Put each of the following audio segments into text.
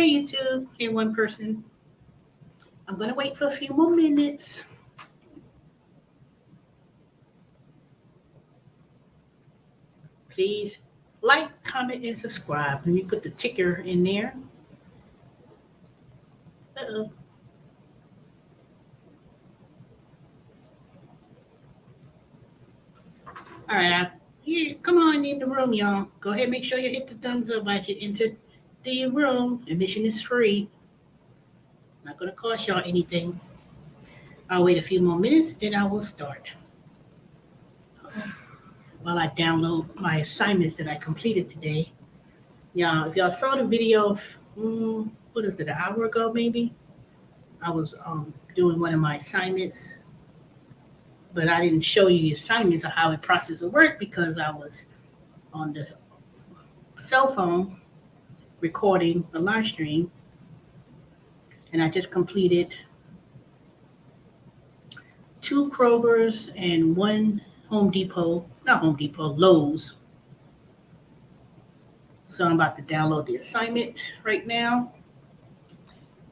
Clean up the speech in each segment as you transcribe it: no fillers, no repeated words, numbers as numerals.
Hey, YouTube. Hey, one person. I'm going to wait for a few more minutes. Please like, comment, and subscribe. Let me put the ticker in there. Uh-oh. All right. Here, come on in the room, y'all. Go ahead, make sure you hit the thumbs up as you enter the room. Admission is free. Not going to cost y'all anything. I'll wait a few more minutes, then I will start. While I download my assignments that I completed today. Y'all, if y'all saw the video, what is it, an hour ago maybe? I was doing one of my assignments, but I didn't show you the assignments of how the process will work because I was on the cell phone recording a live stream, and I just completed 2 Kroger's and 1 Lowe's. So I'm about to download the assignment right now.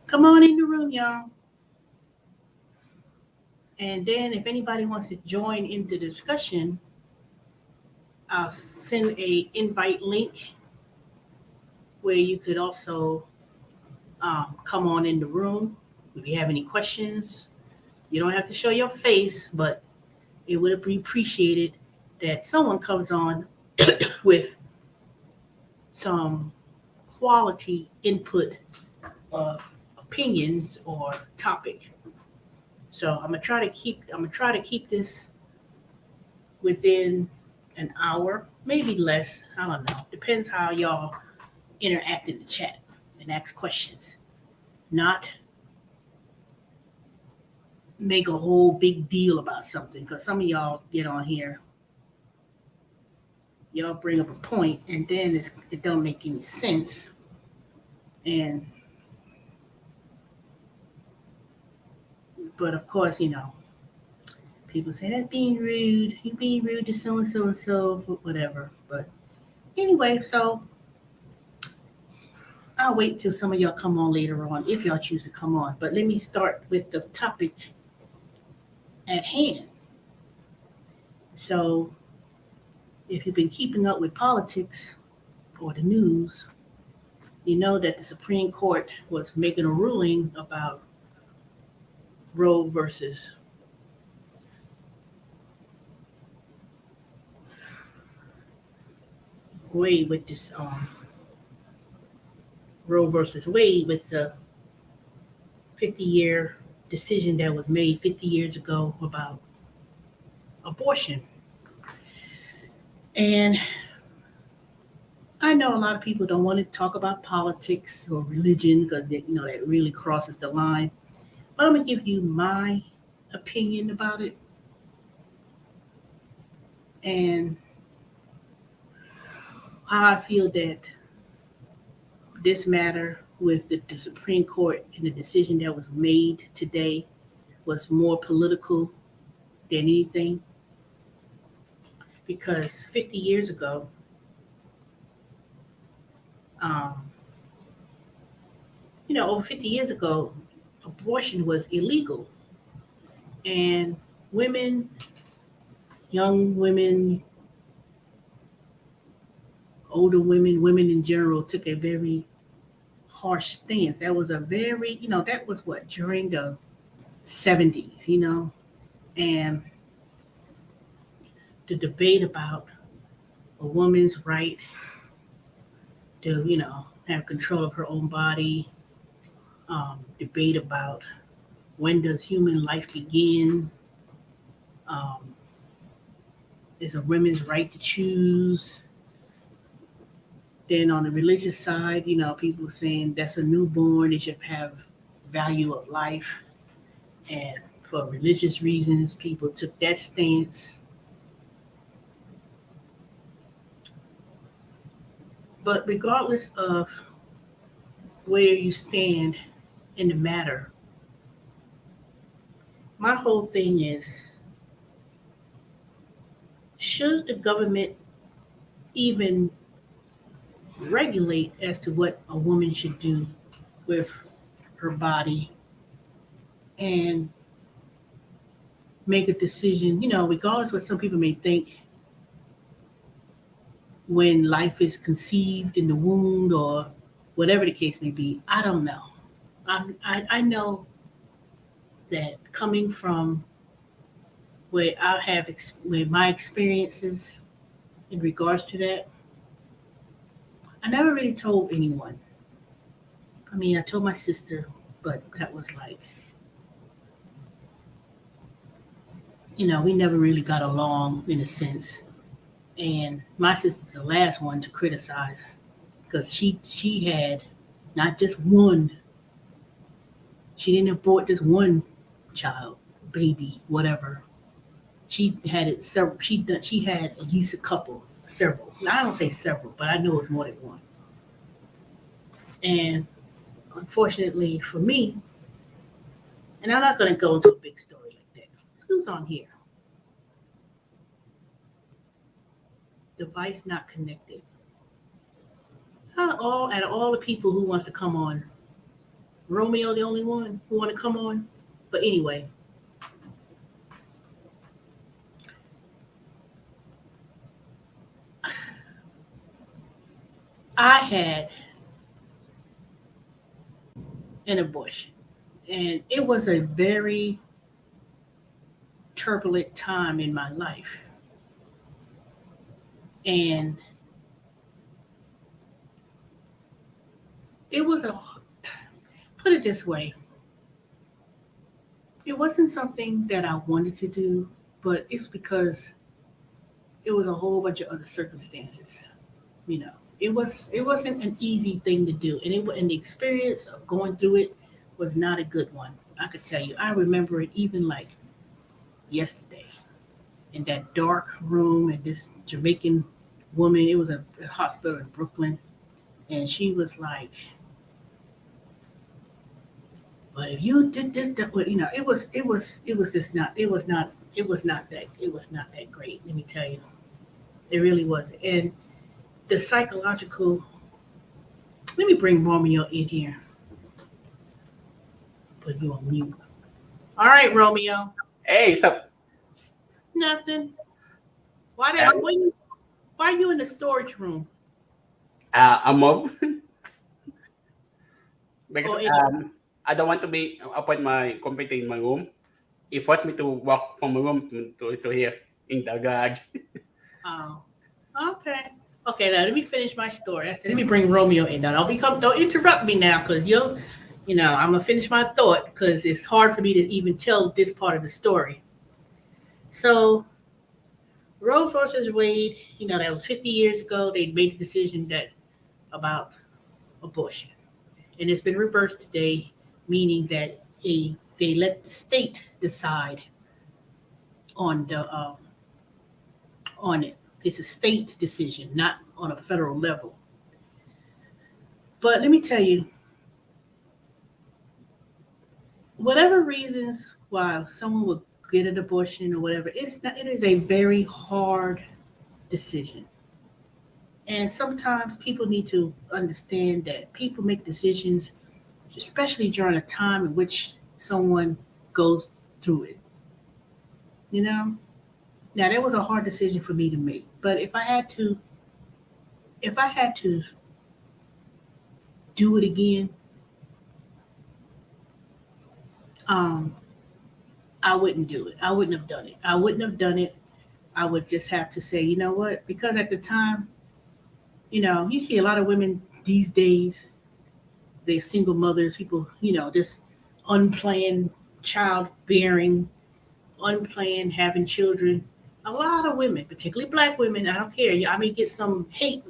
Come on in the room, y'all. And then if anybody wants to join in the discussion, I'll send a invite link where you could also come on in the room. If you have any questions, you don't have to show your face, but it would be appreciated that someone comes on with some quality input of opinions or topic. So I'm gonna try to keep this within an hour, maybe less. I don't know. Depends how y'all interact in the chat and ask questions. Not make a whole big deal about something, because some of y'all get on here, y'all bring up a point, and then it don't make any sense. But of course, people say that's being rude. You're being rude to so and so and so, whatever. But anyway, so I'll wait till some of y'all come on later on if y'all choose to come on. But let me start with the topic at hand. So if you've been keeping up with politics or the news, you know that the Supreme Court was making a ruling about Roe versus Wade with this Roe versus Wade with the 50-year decision that was made 50 years ago about abortion. And I know a lot of people don't want to talk about politics or religion because that really crosses the line. But I'm going to give you my opinion about it. And how I feel that this matter with the Supreme Court and the decision that was made today was more political than anything. Because 50 years ago, over 50 years ago, abortion was illegal. And women, young women, older women in general took a very harsh stance. That was that was what, during the 70s, and the debate about a woman's right to, have control of her own body, debate about when does human life begin, is a woman's right to choose. Then on the religious side, people saying that's a newborn, it should have value of life. And for religious reasons, people took that stance. But regardless of where you stand in the matter, my whole thing is, should the government even regulate as to what a woman should do with her body and make a decision, regardless what some people may think when life is conceived in the womb or whatever the case may be. I don't know. I know that coming from where where my experiences in regards to that, I never really told anyone. I mean, I told my sister, but that was like, we never really got along in a sense. And my sister's the last one to criticize because she had not just one. She didn't abort just one child, baby, whatever. She had it several. She had at least a couple, several. Now, I don't say several, but I know it's more than one. And unfortunately for me, and I'm not going to go into a big story like that. Who's on here? Device not connected. Out of all the people who wants to come on, Romeo the only one who want to come on. But anyway, I had an abortion, and it was a very turbulent time in my life. And it was put it this way, it wasn't something that I wanted to do, but it's because it was a whole bunch of other circumstances. It wasn't an easy thing to do, and the experience of going through it was not a good one. I could tell you, I remember it even like yesterday in that dark room and this Jamaican woman. It was a hospital in Brooklyn, and she was like, "But if you did this, that it was not that great. Let me tell you, it really was." And the psychological. Let me bring Romeo in here. Put you on mute. All right, Romeo. Hey, so Nothing. Why uh, that? Why are you in the storage room? I'm up because Or in the I don't want to be upon my computer in my room. It forced me to walk from my room to here in the garage. Oh, okay. Okay, now let me finish my story. I said, let me bring Romeo in. Now, don't interrupt me now, because I'm gonna finish my thought because it's hard for me to even tell this part of the story. So, Roe versus Wade, that was 50 years ago. They made the decision about abortion, and it's been reversed today, meaning that they let the state decide on on it. It's a state decision, not on a federal level. But let me tell you, whatever reasons why someone would get an abortion or whatever, it is a very hard decision. And sometimes people need to understand that people make decisions, especially during a time in which someone goes through it. You know? Now that was a hard decision for me to make. But if I had to do it again, um, I wouldn't do it. I wouldn't have done it. I wouldn't have done it. I would just have to say, you know what? Because at the time, you see a lot of women these days, they're single mothers, people, just unplanned childbearing, unplanned having children. A lot of women, particularly black women, I don't care. I may get some hate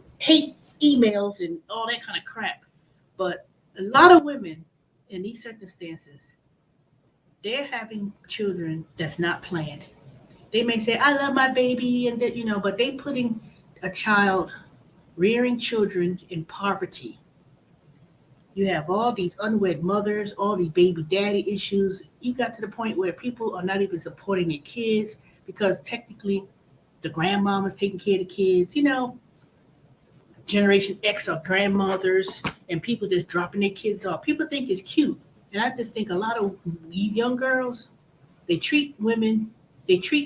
emails and all that kind of crap. But a lot of women in these circumstances, they're having children that's not planned. They may say, I love my baby, and that, but they putting a child rearing children in poverty. You have all these unwed mothers, all these baby daddy issues. You got to the point where people are not even supporting their kids because technically the grandmama's taking care of the kids. Generation X are grandmothers and people just dropping their kids off. People think it's cute. And I just think a lot of young girls, they treat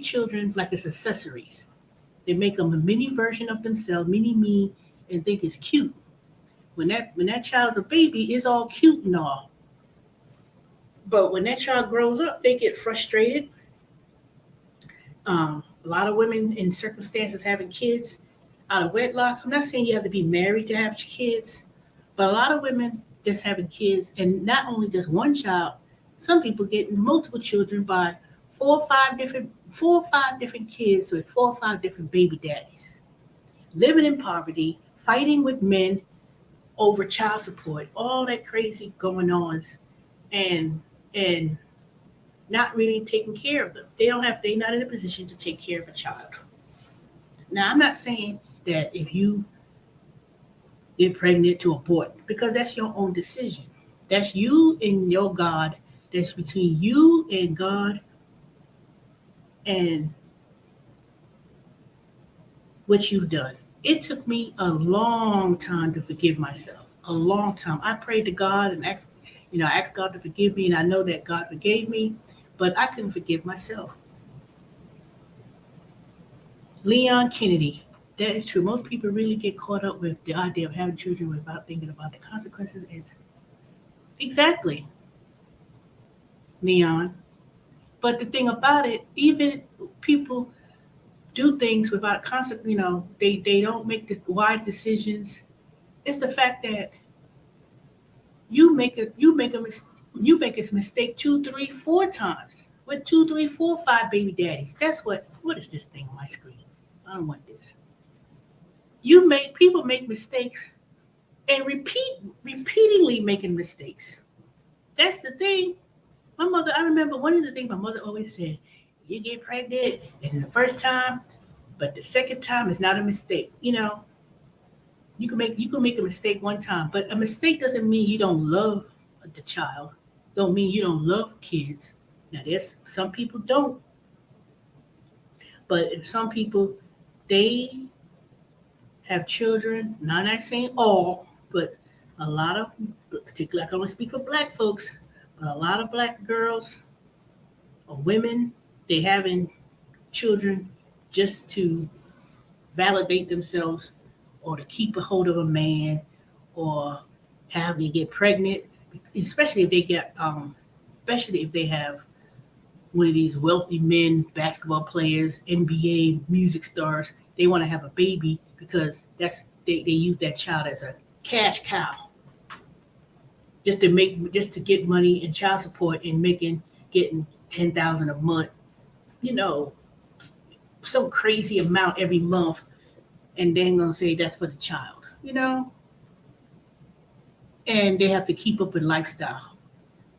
children like it's accessories. They make them a mini version of themselves, mini me, and think it's cute. When that child's a baby, it's all cute and all. But when that child grows up, they get frustrated. A lot of women in circumstances having kids out of wedlock. I'm not saying you have to be married to have kids, but a lot of women just having kids, and not only just one child. Some people get multiple children by four or five different kids with 4 or 5 different baby daddies, living in poverty, fighting with men over child support, all that crazy going on, and and not really taking care of them. They're not in a position to take care of a child. Now, I'm not saying that if you get pregnant to abort, because that's your own decision. That's you and your God. That's between you and God and what you've done. It took me a long time to forgive myself. A long time. I prayed to God and asked God to forgive me, and I know that God forgave me, but I couldn't forgive myself. Leon Kennedy. That is true. Most people really get caught up with the idea of having children without thinking about the consequences. Exactly, Leon. But the thing about it, even people do things without consequence. They don't make the wise decisions. It's the fact that you make a mistake 2, 3, 4 times with 2, 3, 4, 5 baby daddies. That's what is this thing on my screen? I don't want this. People make mistakes and repeatedly making mistakes. That's the thing. I remember one of the things my mother always said, you get pregnant and the first time, but the second time is not a mistake. You can make a mistake one time, but a mistake doesn't mean you don't love the child. Don't mean you don't love kids. Now there's some people don't, but if some people they have children, not saying all, but a lot of, particularly I can only speak for black folks, but a lot of black girls or women, they having children just to validate themselves or to keep a hold of a man or have they get pregnant, especially if they especially if they have one of these wealthy men, basketball players, NBA music stars. They want to have a baby because they use that child as a cash cow, just to get money and child support and getting 10,000 a month, you know, some crazy amount every month, and then gonna say that's for the child. And they have to keep up with lifestyle.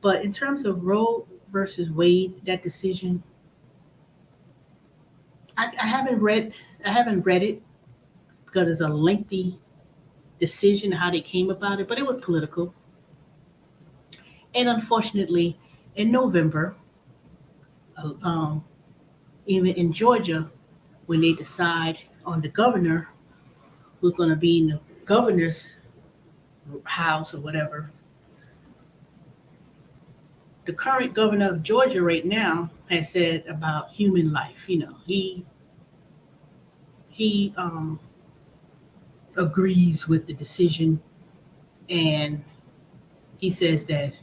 But in terms of Roe versus Wade, that decision, I haven't read it because it's a lengthy decision how they came about it, but it was political. And unfortunately, in November, um, even in Georgia, when they decide on the governor who's going to be in the governor's house or whatever, the current governor of Georgia right now has said about human life. He agrees with the decision, and he says that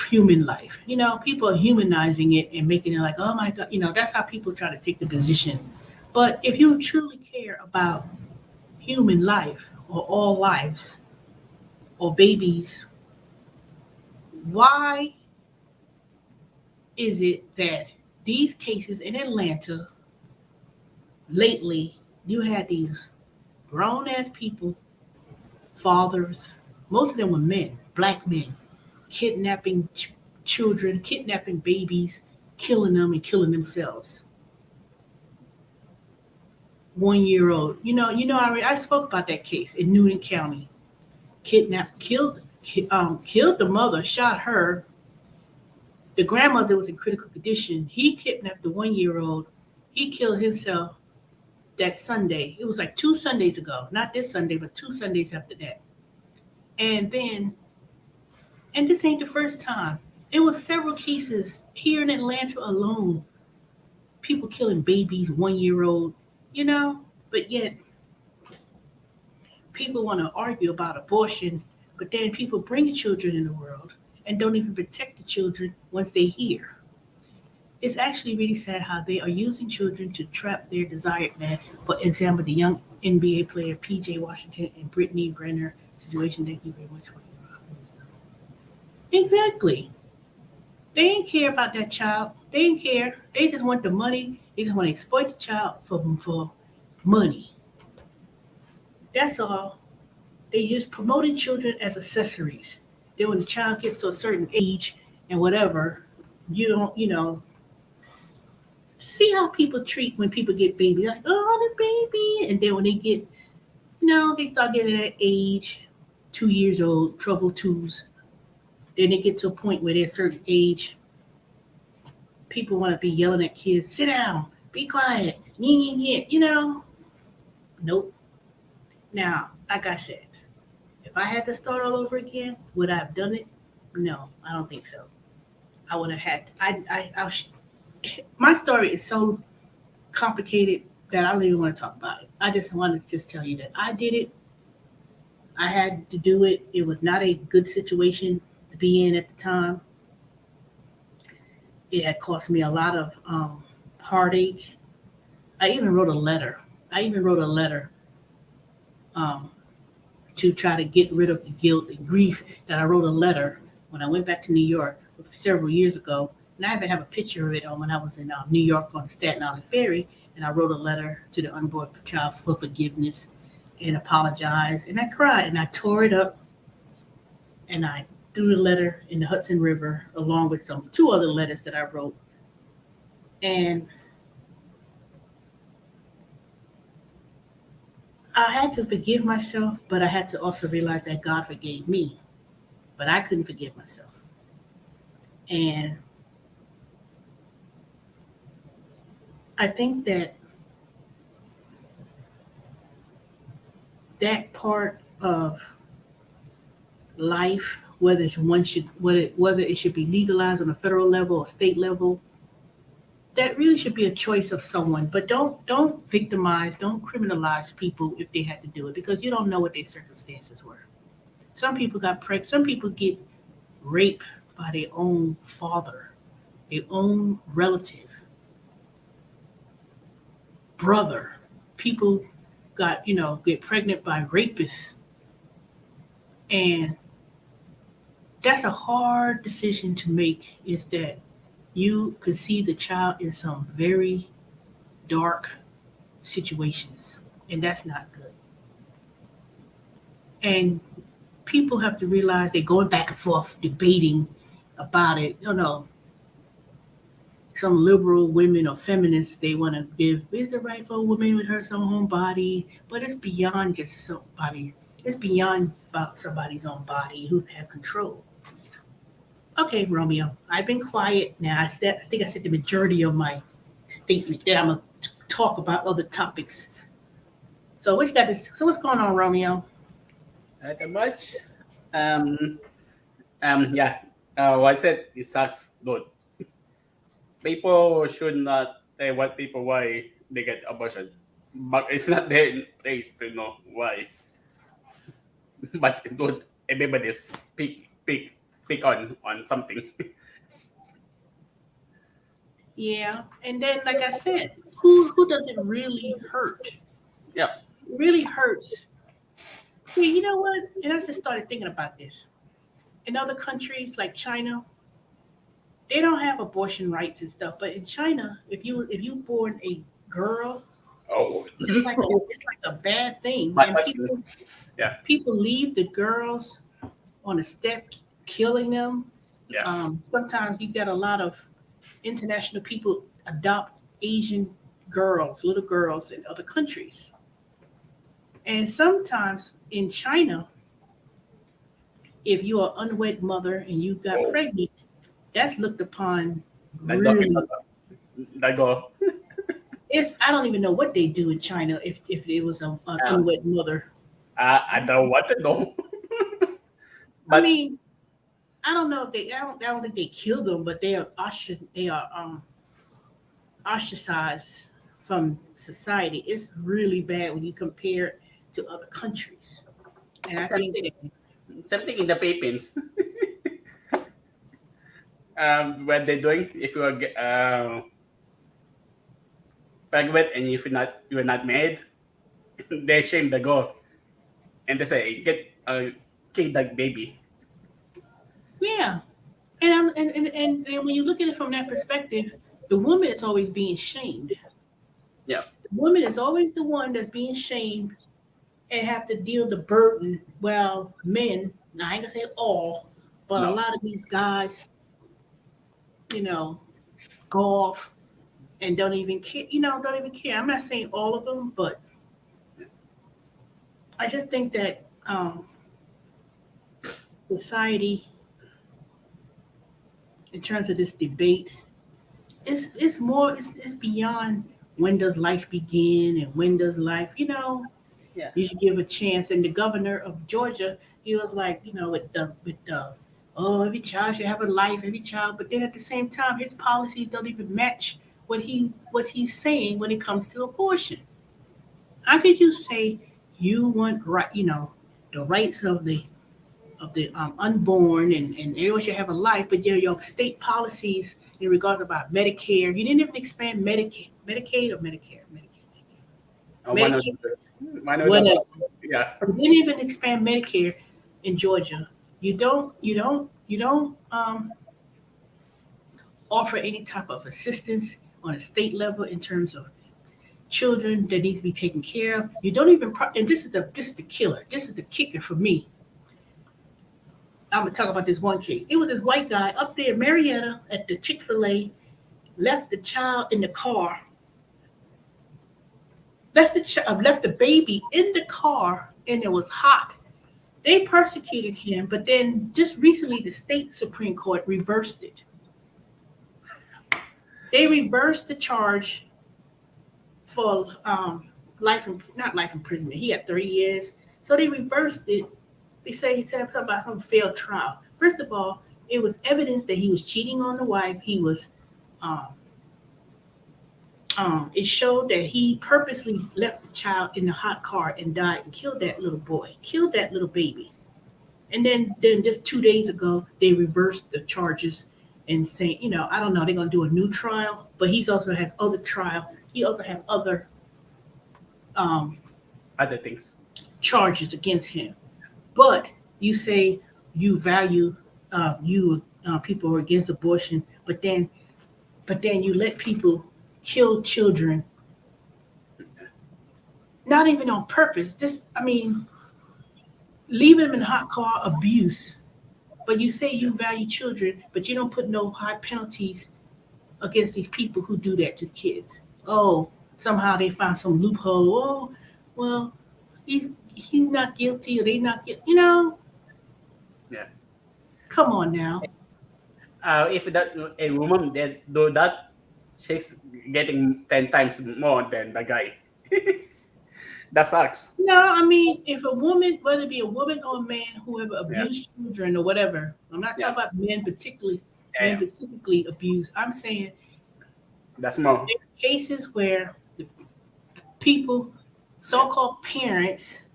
human life. People are humanizing it and making it like, oh my God, that's how people try to take the position. But if you truly care about human life or all lives or babies, why is it that these cases in Atlanta lately, you had these grown ass people, fathers, most of them were men, black men, kidnapping children, kidnapping babies, killing them and killing themselves. 1 year old. I spoke about that case in Newton County. Kidnapped, killed the mother, shot her. The grandmother was in critical condition. He kidnapped the 1 year old. He killed himself that Sunday. It was like 2 Sundays ago, not this Sunday, but 2 Sundays after that. And then, and this ain't the first time. It was several cases here in Atlanta alone. People killing babies, 1 year old, you know. But yet, people want to argue about abortion, but then people bring children in the world and don't even protect the children once they're here. It's actually really sad how they are using children to trap their desired man. For example, the young NBA player PJ Washington and Brittany Brenner situation. Thank you very much for your exactly. They ain't care about that child. They ain't care. They just want the money. They just want to exploit the child for money. That's all. They use promoting children as accessories. Then when the child gets to a certain age and whatever, you don't, see how people treat when people get baby. Like, oh, the baby. And then when they get, they start getting that age, 2 years old, trouble twos. Then they get to a point where they're a certain age. People want to be yelling at kids, sit down, be quiet, Nope. Now, like I said, if I had to start all over again, would I have done it? No, I don't think so. I would have had. My story is so complicated that I don't even want to talk about it. I just wanted to just tell you that I did it. I had to do it. It was not a good situation to be in at the time. It had cost me a lot of heartache. I even wrote a letter. Um, to try to get rid of the guilt and grief that I wrote a letter when I went back to New York several years ago. And I even have a picture of it on when I was in New York on the Staten Island Ferry. And I wrote a letter to the unborn child for forgiveness and apologized. And I cried and I tore it up and I threw the letter in the Hudson River along with two other letters that I wrote. And I had to forgive myself, but I had to also realize that God forgave me. But I couldn't forgive myself. And I think that part of life, whether it should be legalized on a federal level or state level, that really should be a choice of someone. But don't victimize, don't criminalize people if they had to do it because you don't know what their circumstances were. Some people got pregnant. Some people get raped by their own father, their own relative, brother. People get pregnant by rapists. And that's a hard decision to make is that you conceive the child in some very dark situations. And that's not good. And people have to realize they're going back and forth debating about it. Some liberal women or feminists, they want to give, is the right for a woman with her own body? But it's beyond just somebody. It's beyond about somebody's own body who have control. Okay, Romeo, I've been quiet now. I think I said the majority of my statement that I'm going to talk about other topics. So what you got this? So what's going on, Romeo? Not that much. Um, yeah. What I said, it sucks. Good. People should not tell what people why they get abortion, but it's not their place to know why. But don't everybody pick on something. Yeah, and then like I said, who does it really hurt? Yeah. It really hurts. Yeah, you know what? And I just started thinking about this. In other countries like China, they don't have abortion rights and stuff. But in China, if you born a girl, Oh. it's like a bad thing, but, and but yeah, people leave the girls on the step, killing them. yeah, Sometimes you get a lot of international people adopt Asian girls, little girls in other countries. And sometimes in China, if you're an unwed mother and you got oh, pregnant, that's looked upon that go, really, that go. It's I don't even know what they do in China if it was an Um, unwed mother. I don't want to know, I but mean, I don't know if I don't think they kill them, but they are ostracized from society. It's really bad when you compare it to other countries. And I think something that something in the Philippines. What they're doing if you are pregnant and if you're not married, they shame the girl and they say get a kid like baby. yeah. And when you look at it from that perspective, the woman is always being shamed. Yeah, The woman is always the one that's being shamed and have to deal the burden. Well, men, now I ain't gonna say all, but a no, lot of these guys, you know, go off and don't even care. Don't even care. I'm not saying all of them, but I just think that society, in terms of this debate, it's more it's beyond when does life begin and when does life. yeah, You should give a chance. And the governor of Georgia, he was like, with the oh, every child should have a life, every child. But then at the same time, his policies don't even match what he's saying when it comes to abortion. How could you say you want the rights of the unborn and everyone should have a life, but your state policies in regards about Medicare, you didn't even expand Medicaid or one of Medicaid, the one of the whatever. yeah, You didn't even expand Medicare in Georgia. You don't offer any type of assistance on a state level in terms of children that needs to be taken care of. You don't even and this is the killer. This is the kicker for me. I'm gonna talk about this one kid. It was this white guy up there, Marietta, at the Chick-fil-A, left the child in the car, left the baby in the car, and it was hot. They persecuted him, but then just recently the state Supreme Court reversed it. They reversed the charge for not life imprisonment. He had 3 years, so they reversed it. They say he said something about some failed trial. First of all, it was evidence that he was cheating on the wife. He was, um, it showed that he purposely left the child in the hot car and died and killed that little boy, killed that little baby. And then just 2 days ago, they reversed the charges and saying, I don't know, they're gonna do a new trial, but he's also has other trial. He also has other um, other things. charges against him. But you say you value you people who are against abortion, but then you let people kill children, not even on purpose. Just I mean, leave them in a hot car, abuse. But you say Yeah, you value children, but you don't put no high penalties against these people who do that to kids. Oh, somehow they find some loophole. Oh, well, he's not guilty or they not guilty. yeah. Come on now. If that a woman that do that, she's getting 10 times more than the guy. That sucks. No, I mean, if a woman, whether it be a woman or a man, whoever Yeah, abused children or whatever, I'm not yeah, talking about yeah, men yeah. specifically abused. I'm saying That's more. cases where the people, Yeah, so-called parents,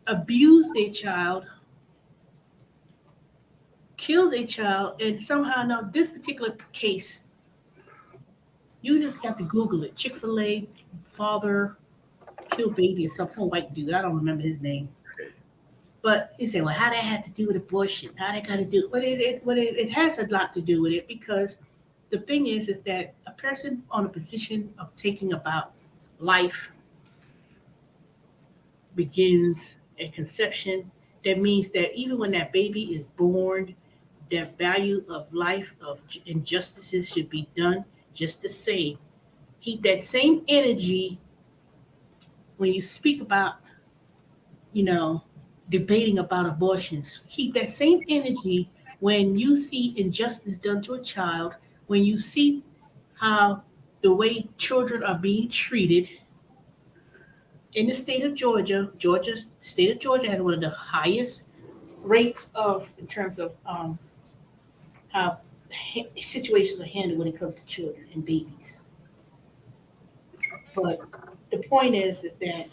abuse their child, kill their child, and somehow now this particular case, you just got to Google it. Chick-fil-A father killed baby or some white dude. I don't remember his name. But you say, well, how that had to do with abortion? How that got to do? But it has a lot to do with it because the thing is that a person on a position of taking about life begins at conception. That means that even when that baby is born, that value of life of injustices should be done just the same. Keep that same energy when you speak about, you know, debating about abortions. Keep that same energy when you see injustice done to a child, when you see how the way children are being treated in the state of Georgia. State of Georgia has one of the highest rates of in terms of how situations are handled when it comes to children and babies. But the point is that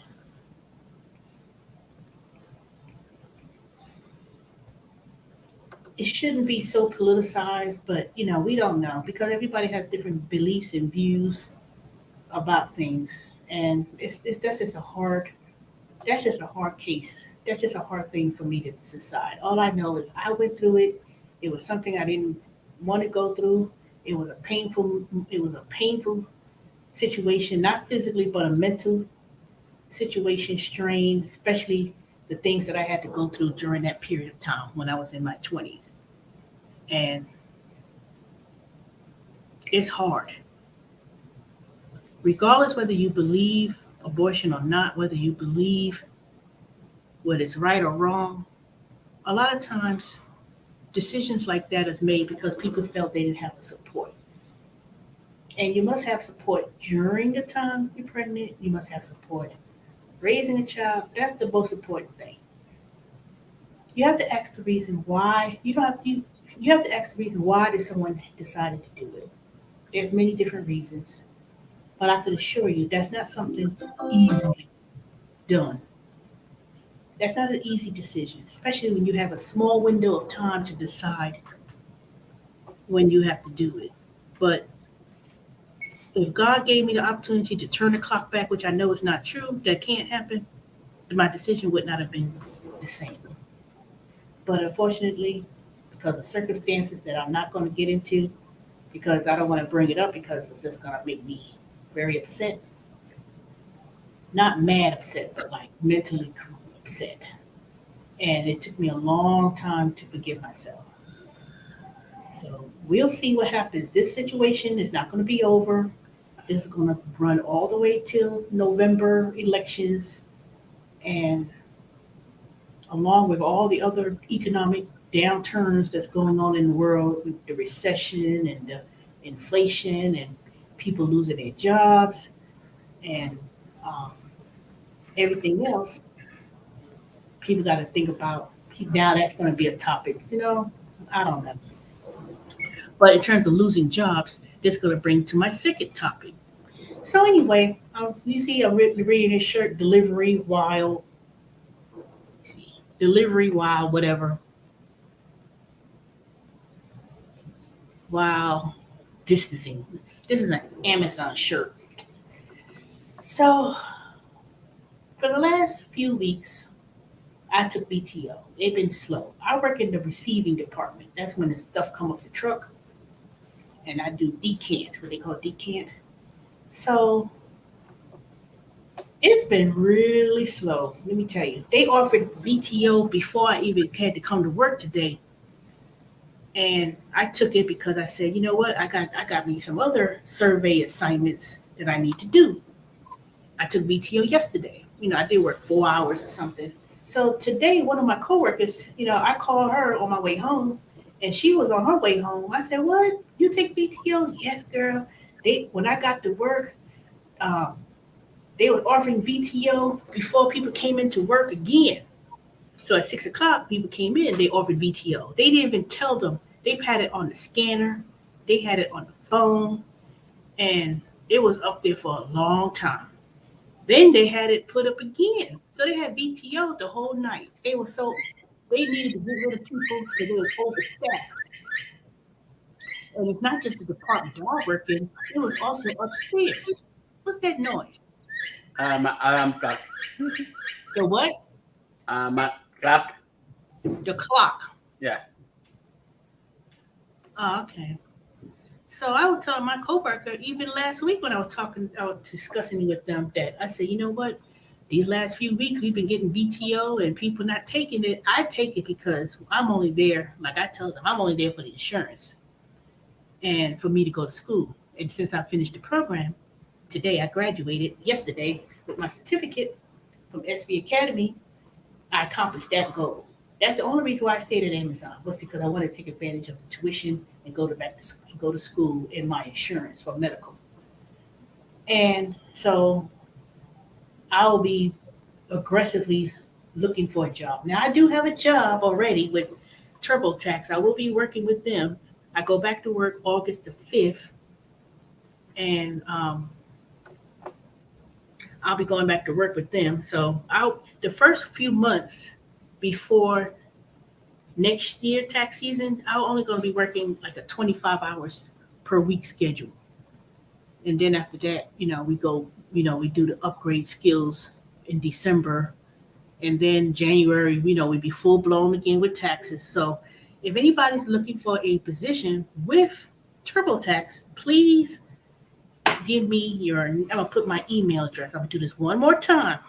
it shouldn't be so politicized. But we don't know because everybody has different beliefs and views about things, and it's that's just a hard case. That's just a hard thing for me to decide. All I know is I went through it. It was something I didn't want to go through. It was a painful situation, not physically, but a mental situation strain, especially the things that I had to go through during that period of time when I was in my 20s. And it's hard. Regardless whether you believe abortion or not, whether you believe what is right or wrong, a lot of times decisions like that is made because people felt they didn't have the support. And you must have support during the time you're pregnant. You must have support raising a child. That's the most important thing. You have to ask the reason why. You have to ask the reason why did someone decided to do it. There's many different reasons, but I can assure you that's not something easily done. That's not an easy decision, especially when you have a small window of time to decide when you have to do it. But if God gave me the opportunity to turn the clock back, which I know is not true, that can't happen, then my decision would not have been the same. But unfortunately, because of circumstances that I'm not going to get into, because I don't want to bring it up because it's just going to make me very upset. Not mad upset, but like mentally upset. And it took me a long time to forgive myself. So we'll see what happens. This situation is not going to be over. This is going to run all the way till November elections. And along with all the other economic downturns that's going on in the world with the recession and the inflation and people losing their jobs and um, everything else, people got to think about now that's going to be a topic. I don't know. But in terms of losing jobs, this is going to bring to my second topic. So anyway, you see, I'm reading this shirt, delivery while whatever, while distancing. This is an Amazon shirt. So for the last few weeks, I took BTO. They've been slow. I work in the receiving department. That's when the stuff come off the truck, and I do decants, what they call decant. So it's been really slow. Let me tell you. They offered VTO before I even had to come to work today. And I took it because I said, you know what? I got me some other survey assignments that I need to do. I took VTO yesterday. I did work 4 hours or something. So today, one of my coworkers, I called her on my way home, and she was on her way home. I said, "What? You take VTO?" "Yes, girl." When I got to work, um, they were offering VTO before people came into work again. So at 6 o'clock, people came in. They offered VTO. They didn't even tell them. They've had it on the scanner. They had it on the phone, and it was up there for a long time. Then they had it put up again. So they had VTO the whole night. They needed to get rid of people because it was overstaffed. And it's not just the department that I work in, it was also upstairs. What's that noise? Alarm clock. The what? Clock. The clock. Yeah. Oh, okay. So I was telling my coworker, even last week when I was discussing with them that I said, you know what? These last few weeks we've been getting BTO and people not taking it. I take it because I'm only there, like I tell them, I'm only there for the insurance and for me to go to school. And since I finished the program today, I graduated yesterday with my certificate from SV Academy. I accomplished that goal. That's the only reason why I stayed at Amazon was because I wanted to take advantage of the tuition and go to school and my insurance for medical. And so I'll be aggressively looking for a job. Now, I do have a job already with TurboTax. I will be working with them. I go back to work August the 5th, and I'll be going back to work with them. So the first few months before next year tax season, I'm only going to be working like a 25 hours per week schedule. And then after that, we go, we do the upgrade skills in December. And then January, we'd be full blown again with taxes. So if anybody's looking for a position with TurboTax, please give me I'm going to put my email address. I'm going to do this one more time.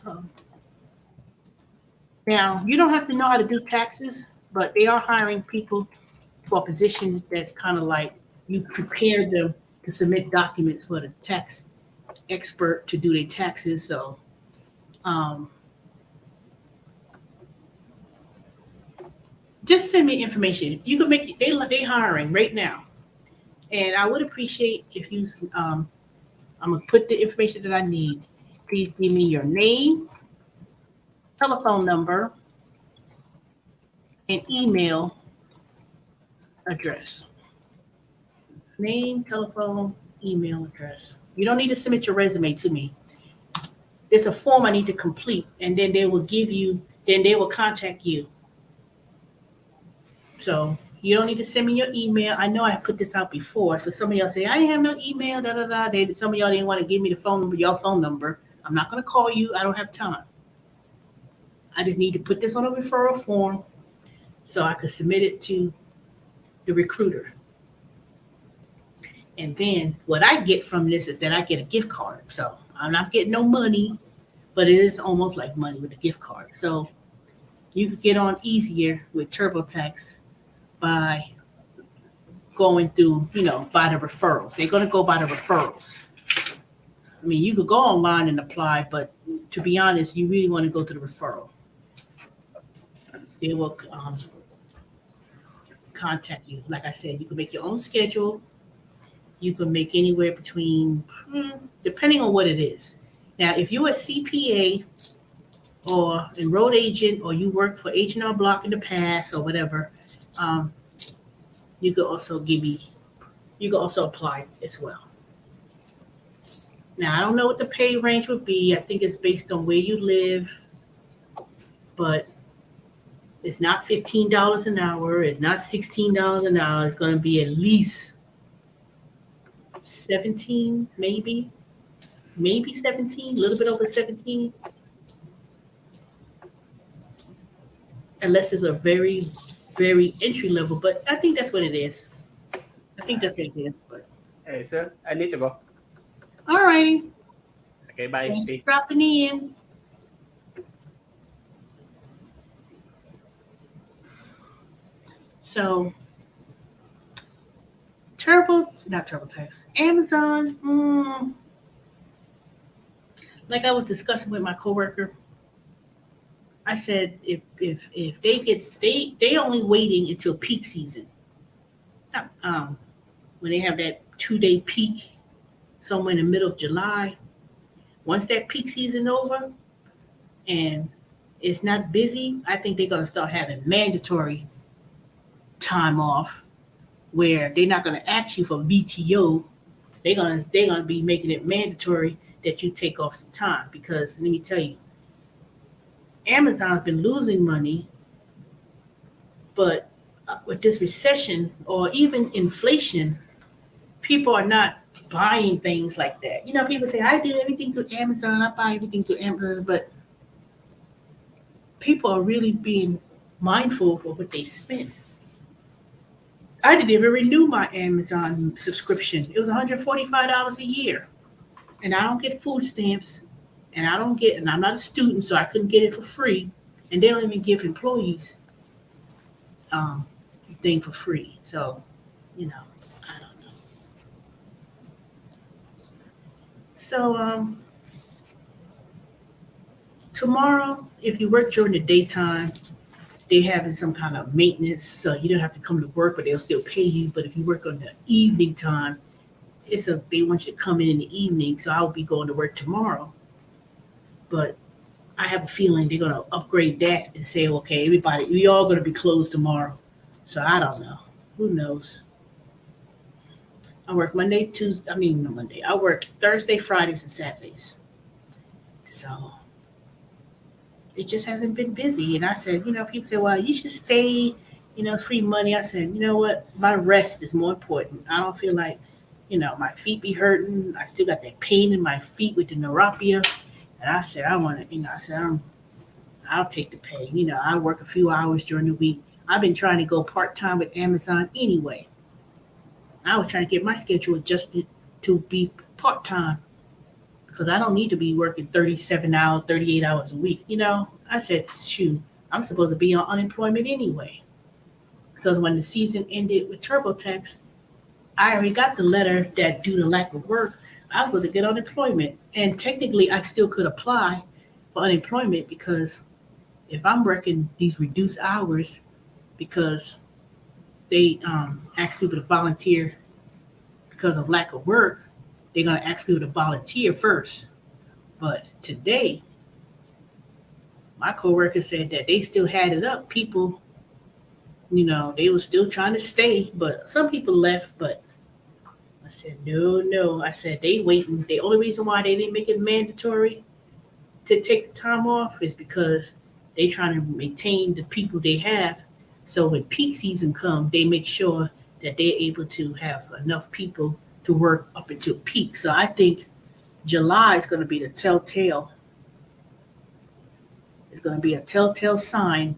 Um, Now, you don't have to know how to do taxes, but they are hiring people for a position that's kind of like you prepare them to submit documents for the tax expert to do their taxes. So, um, just send me information. You can make it. They hiring right now, and I would appreciate if you. I'm gonna put the information that I need. Please give me your name, telephone number, and email address. Name, telephone, email address. You don't need to submit your resume to me. There's a form I need to complete, and then they will give you. Then they will contact you. So you don't need to send me your email. I know I put this out before, so some of y'all say I didn't have no email. Da da da. Some of y'all didn't want to give me the phone number, your phone number. I'm not going to call you. I don't have time. I just need to put this on a referral form so I could submit it to the recruiter. And then what I get from this is that I get a gift card. So I'm not getting no money, but it is almost like money with a gift card. So you could get on easier with TurboTax by going through, by the referrals. They're going to go by the referrals. I mean, you could go online and apply, but to be honest, you really want to go to the referral. They will contact you. Like I said, you can make your own schedule. You can make anywhere between, depending on what it is. Now, if you're a CPA or enrolled agent, or you work for H&R Block in the past or whatever, um, you could also you could also apply as well. Now, I don't know what the pay range would be. I think it's based on where you live, but it's not $15 an hour. It's not $16 an hour. It's going to be at least 17, maybe 17, a little bit over 17, unless it's a very, very entry level. But I think that's what it is. I think that's what it is. But Hey, sir, I need to go. all righty. Okay, bye. Thanks See. for dropping in. So, not TurboTax, Amazon. Like I was discussing with my coworker, I said if they only waiting until peak season. When they have that 2 day peak somewhere in the middle of July. Once that peak season over and it's not busy, I think they're gonna start having mandatory time off where they're not gonna ask you for VTO. They're gonna be making it mandatory that you take off some time because let me tell you, Amazon's been losing money, but with this recession or even inflation, people are not buying things like that. People say, I do everything through Amazon, I buy everything through Amazon, but people are really being mindful for what they spend. I didn't even renew my Amazon subscription. It was $145 a year. And I don't get food stamps. And I'm not a student, so I couldn't get it for free. And they don't even give employees thing for free. So, I don't know. So tomorrow, if you work during the daytime, they having some kind of maintenance, so you don't have to come to work, but they'll still pay you. But if you work on the evening time, they want you to come in the evening, so I'll be going to work tomorrow. But I have a feeling they're gonna upgrade that and say, okay, everybody, we all gonna be closed tomorrow. So I don't know. Who knows? I work Monday, Tuesday. I mean, no Monday. I work Thursday, Fridays, and Saturdays. So it just hasn't been busy. And I said, people say, well, you should stay. It's free money. I said, you know what? My rest is more important. I don't feel like, my feet be hurting. I still got that pain in my feet with the neuropathy. And I said, I'll take the pay. I work a few hours during the week. I've been trying to go part-time with Amazon anyway. I was trying to get my schedule adjusted to be part-time because I don't need to be working 37 hours, 38 hours a week. I said, shoot, I'm supposed to be on unemployment anyway. Because when the season ended with TurboTax, I already got the letter that due to lack of work, I was going to get unemployment. And technically, I still could apply for unemployment because if I'm working these reduced hours because they ask people to volunteer because of lack of work, they're going to ask people to volunteer first. But today, my coworker said that they still had it up. People, they were still trying to stay, but some people left. But I said, no. I said, they waiting. The only reason why they didn't make it mandatory to take the time off is because they trying to maintain the people they have. So when peak season comes, they make sure that they're able to have enough people to work up until peak. So I think July is going to be the telltale. It's going to be a telltale sign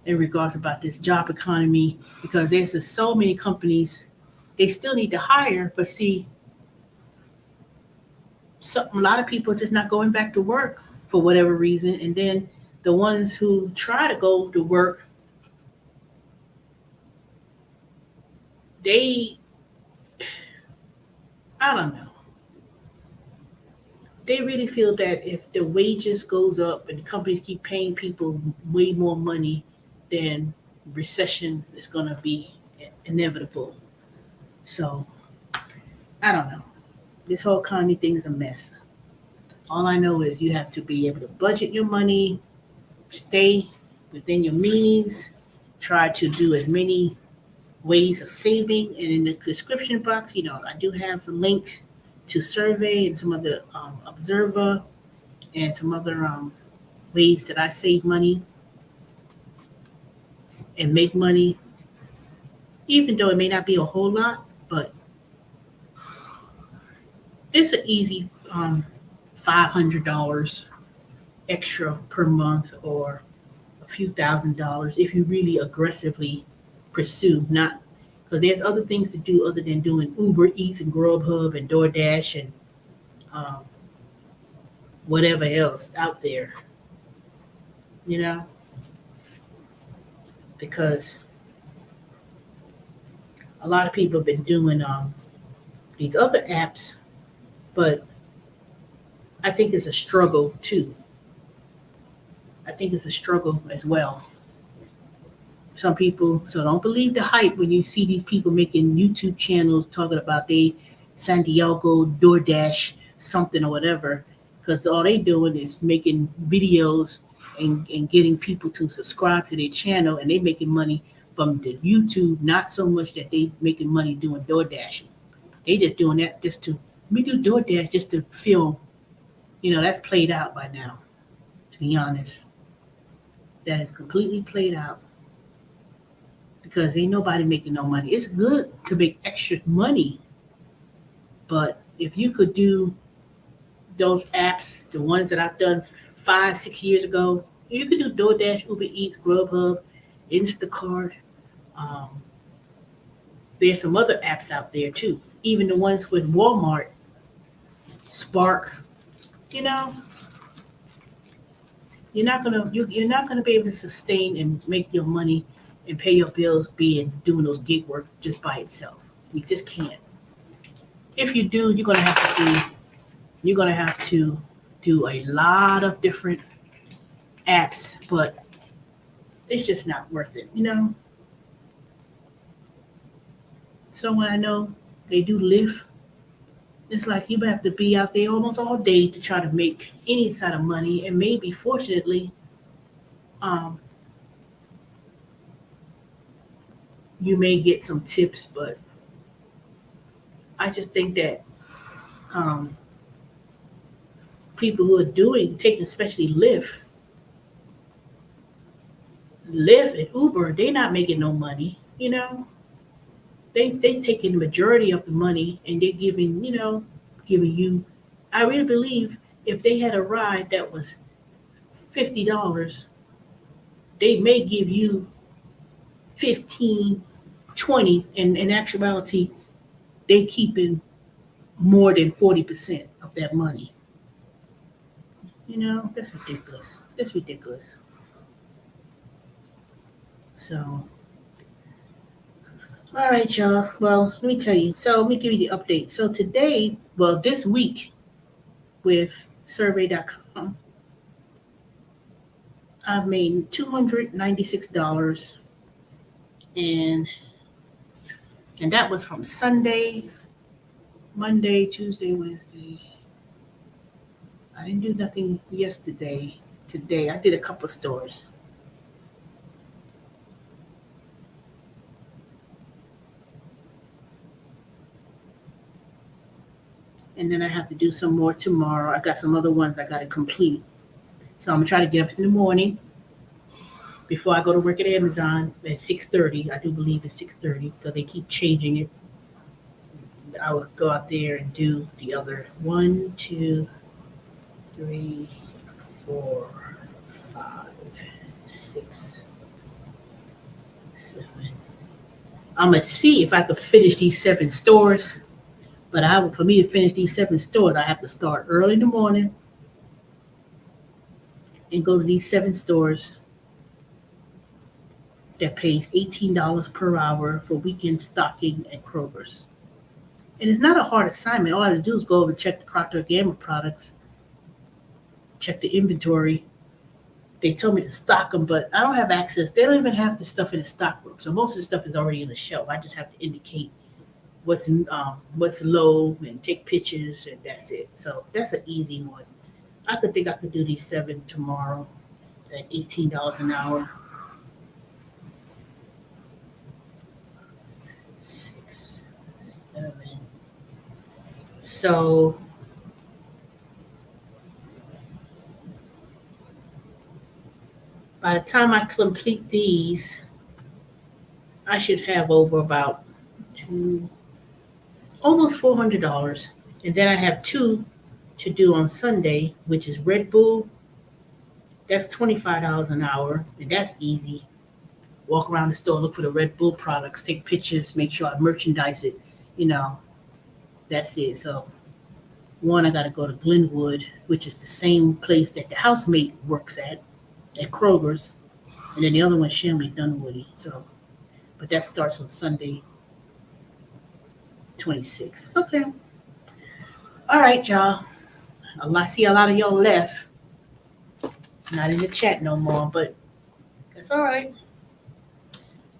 in regards about this job economy because there's just so many companies, they still need to hire, but see, a lot of people are just not going back to work for whatever reason. And then the ones who try to go to work, I don't know. They really feel that if the wages goes up and the companies keep paying people way more money, then recession is going to be inevitable. So I don't know. This whole economy thing is a mess. All I know is you have to be able to budget your money, stay within your means, try to do as many ways of saving. And in the description box, I do have links to survey and some other Observa and some other ways that I save money and make money, even though it may not be a whole lot, but it's an easy $500 extra per month or a few $1,000s if you really aggressively pursue, not because there's other things to do other than doing Uber Eats and Grubhub and DoorDash and whatever else out there, because a lot of people have been doing these other apps, but I think it's a struggle too. I think it's a struggle as well. Some people, so don't believe the hype when you see these people making YouTube channels talking about they San Diego DoorDash something or whatever, because all they doing is making videos and getting people to subscribe to their channel, and they making money from the YouTube, not so much that they making money doing DoorDash. They just doing that just to, we do DoorDash just to film. That's played out by now, to be honest. That is completely played out. Because ain't nobody making no money. It's good to make extra money. But if you could do those apps, the ones that I've done 5-6 years ago, you could do DoorDash, Uber Eats, Grubhub, Instacart. There's some other apps out there too. Even the ones with Walmart, Spark. You're not gonna be able to sustain and make your money and pay your bills doing those gig work just by itself. You just can't. If you do, you're gonna have to do a lot of different apps, but it's just not worth it, you know. Someone I know, they do Lyft. It's like you have to be out there almost all day to try to make any sort of money, and maybe fortunately, um, you may get some tips, but I just think that um, people who are taking especially Lyft and Uber, they're not making no money. You know, they taking the majority of the money and they're giving you. I really believe if they had a ride that was $50, they may give you 15, 20, and in actuality, they keeping more than 40% of that money. You know, that's ridiculous. That's ridiculous. So, all right, y'all. Well, let me tell you. So, let me give you the update. So, today, well, this week with survey.com, I've made $296, and that was from Sunday, Monday, Tuesday, Wednesday. I didn't do nothing yesterday. Today, I did a couple of stores. And then I have to do some more tomorrow. I got some other ones I got to complete. So I'm gonna try to get up in the morning before I go to work at Amazon at 6:30. I do believe it's 6:30 because they keep changing it. I would go out there and do the other 1, 2, 3, 4, 5, 6, 7. I'm gonna see if I could finish these 7 stores. But for me to finish these 7 stores, I have to start early in the morning and go to these 7 stores that pays $18 per hour for weekend stocking at Kroger's. And it's not a hard assignment. All I have to do is go over and check the Procter & Gamble products, check the inventory. They told me to stock them, but I don't have access. They don't even have the stuff in the stock room. So most of the stuff is already in the shelf. I just have to indicate what's low and take pictures, and that's it. So that's an easy one. I could do these 7 tomorrow at $18 an hour. 6, 7. So by the time I complete these, I should have over about almost $400. And then I have 2 to do on Sunday, which is Red Bull. That's $25 an hour, and that's easy. Walk around the store, look for the Red Bull products, take pictures, make sure I merchandise it. You know, that's it. So one, I got to go to Glenwood, which is the same place that the housemate works at Kroger's, and then the other one, Shanley Dunwoody. So, but that starts on Sunday, 26th. Okay. All right, y'all. I see a lot of y'all left. Not in the chat no more, but that's all right.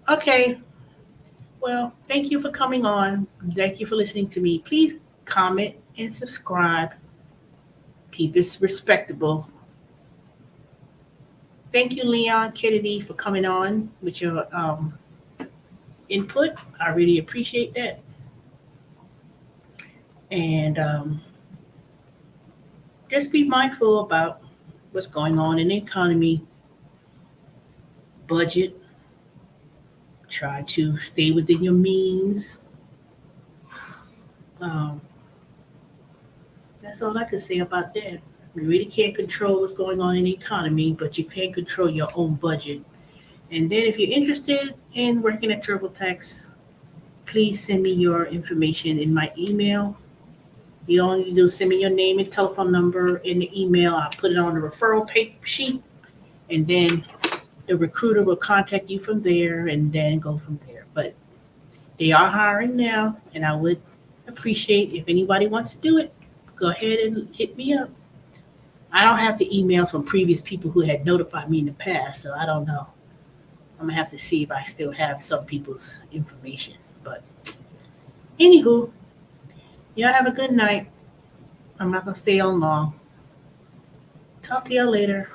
Okay. Well, thank you for coming on. Thank you for listening to me. Please comment and subscribe. Keep it respectable. Thank you, Leon Kennedy, for coming on with your input. I really appreciate that. And just be mindful about what's going on in the economy. Budget. Try to stay within your means. That's all I can say about that. You really can't control what's going on in the economy, but you can control your own budget. And then if you're interested in working at TurboTax, please send me your information in my email. You all need to do is send me your name and telephone number in the email. I'll put it on the referral sheet, and then the recruiter will contact you from there and then go from there. But they are hiring now, and I would appreciate if anybody wants to do it, go ahead and hit me up. I don't have the emails from previous people who had notified me in the past, so I don't know. I'm gonna have to see if I still have some people's information. But anywho, y'all have a good night. I'm not gonna stay on long. Talk to y'all later.